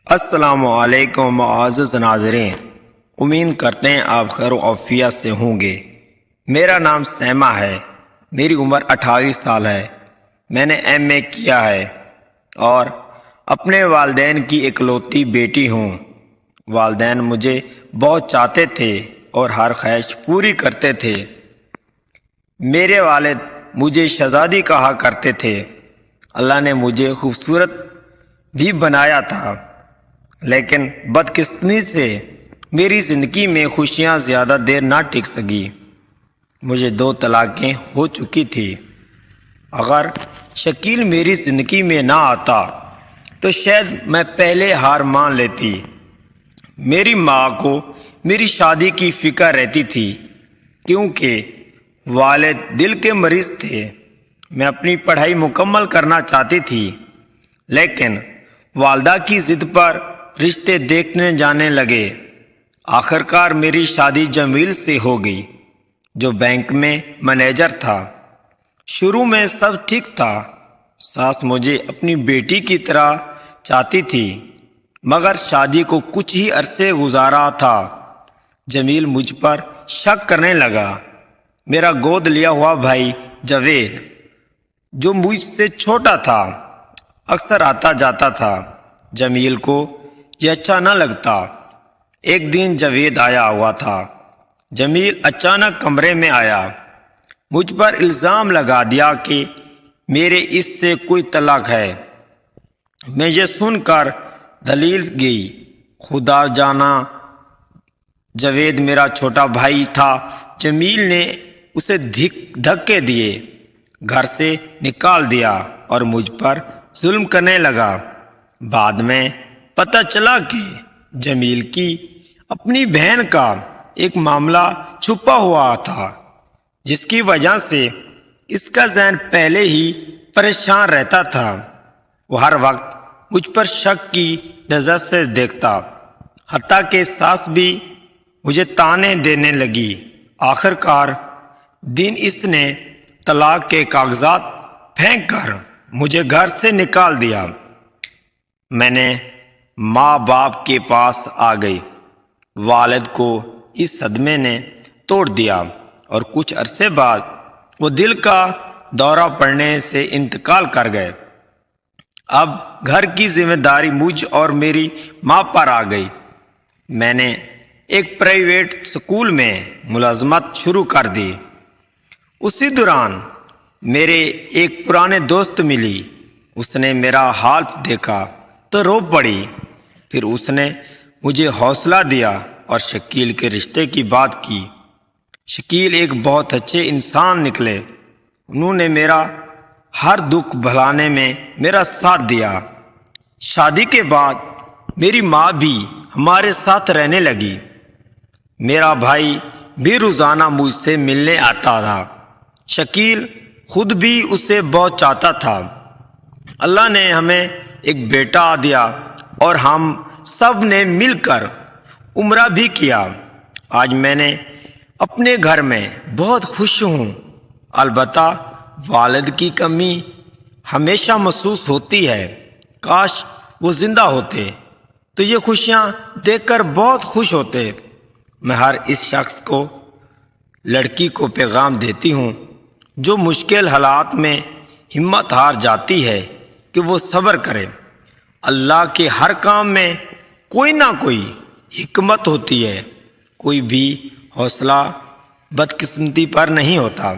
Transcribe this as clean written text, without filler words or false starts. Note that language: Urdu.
السلام علیکم معزز ناظرین، امید کرتے ہیں آپ خیر و عافیت سے ہوں گے۔ میرا نام سیما ہے، میری عمر 28 سال ہے۔ میں نے ایم اے کیا ہے اور اپنے والدین کی اکلوتی بیٹی ہوں۔ والدین مجھے بہت چاہتے تھے اور ہر خواہش پوری کرتے تھے۔ میرے والد مجھے شہزادی کہا کرتے تھے۔ اللہ نے مجھے خوبصورت بھی بنایا تھا، لیکن بدقسمتی سے میری زندگی میں خوشیاں زیادہ دیر نہ ٹک سکی۔ مجھے 2 طلاقیں ہو چکی تھی۔ اگر شکیل میری زندگی میں نہ آتا تو شاید میں پہلے ہار مان لیتی۔ میری ماں کو میری شادی کی فکر رہتی تھی کیونکہ والد دل کے مریض تھے۔ میں اپنی پڑھائی مکمل کرنا چاہتی تھی، لیکن والدہ کی ضد پر رشتے دیکھنے جانے لگے۔ آخرکار میری شادی جمیل سے ہو گئی، جو بینک میں مینیجر تھا۔ شروع میں سب ٹھیک تھا۔ ساس مجھے اپنی بیٹی کی طرح چاہتی تھی، مگر شادی کو کچھ ہی عرصے گزارا تھا جمیل مجھ پر شک کرنے لگا۔ میرا گود لیا ہوا بھائی جاوید، جو مجھ سے چھوٹا تھا، اکثر آتا جاتا تھا۔ جمیل کو یہ اچھا نہ لگتا۔ ایک دن جاوید آیا ہوا تھا۔ جمیل اچانک کمرے میں آیا، مجھ پر الزام لگا دیا کہ میرے اس سے کوئی تعلق ہے۔ میں یہ سن کر دہلیز گئی۔ خدا جانا جاوید میرا چھوٹا بھائی تھا۔ جمیل نے اسے دھکے دیے، گھر سے نکال دیا اور مجھ پر ظلم کرنے لگا۔ بعد میں پتہ چلا کہ جمیل کی اپنی بہن کا ایک معاملہ چھپا ہوا تھا، جس کی وجہ سے اس کا ذہن پہلے ہی پریشان رہتا تھا۔ وہ ہر وقت مجھ پر شک کی نظر سے دیکھتا، حتیٰ کہ ساس بھی مجھے طعنے دینے لگی۔ آخرکار دن اس نے طلاق کے کاغذات پھینک کر مجھے گھر سے نکال دیا۔ میں نے ماں باپ کے پاس آ گئی۔ والد کو اس صدمے نے توڑ دیا اور کچھ عرصے بعد وہ دل کا دورہ پڑنے سے انتقال کر گئے۔ اب گھر کی ذمہ داری مجھ اور میری ماں پر آ گئی۔ میں نے ایک پرائیویٹ اسکول میں ملازمت شروع کر دی۔ اسی دوران میرے ایک پرانے دوست ملی۔ اس نے میرا حال دیکھا تو رو پڑی۔ پھر اس نے مجھے حوصلہ دیا اور شکیل کے رشتے کی بات کی۔ شکیل ایک بہت اچھے انسان نکلے۔ انہوں نے میرا ہر دکھ بھلانے میں میرا ساتھ دیا۔ شادی کے بعد میری ماں بھی ہمارے ساتھ رہنے لگی۔ میرا بھائی بھی روزانہ مجھ سے ملنے آتا تھا۔ شکیل خود بھی اسے بہت چاہتا تھا۔ اللہ نے ہمیں ایک بیٹا دیا اور ہم سب نے مل کر عمرہ بھی کیا۔ آج میں نے اپنے گھر میں بہت خوش ہوں۔ البتہ والد کی کمی ہمیشہ محسوس ہوتی ہے۔ کاش وہ زندہ ہوتے تو یہ خوشیاں دیکھ کر بہت خوش ہوتے۔ میں ہر اس شخص کو، لڑکی کو پیغام دیتی ہوں جو مشکل حالات میں ہمت ہار جاتی ہے کہ وہ صبر کرے۔ اللہ کے ہر کام میں کوئی نہ کوئی حکمت ہوتی ہے۔ کوئی بھی حوصلہ بدقسمتی پر نہیں ہوتا۔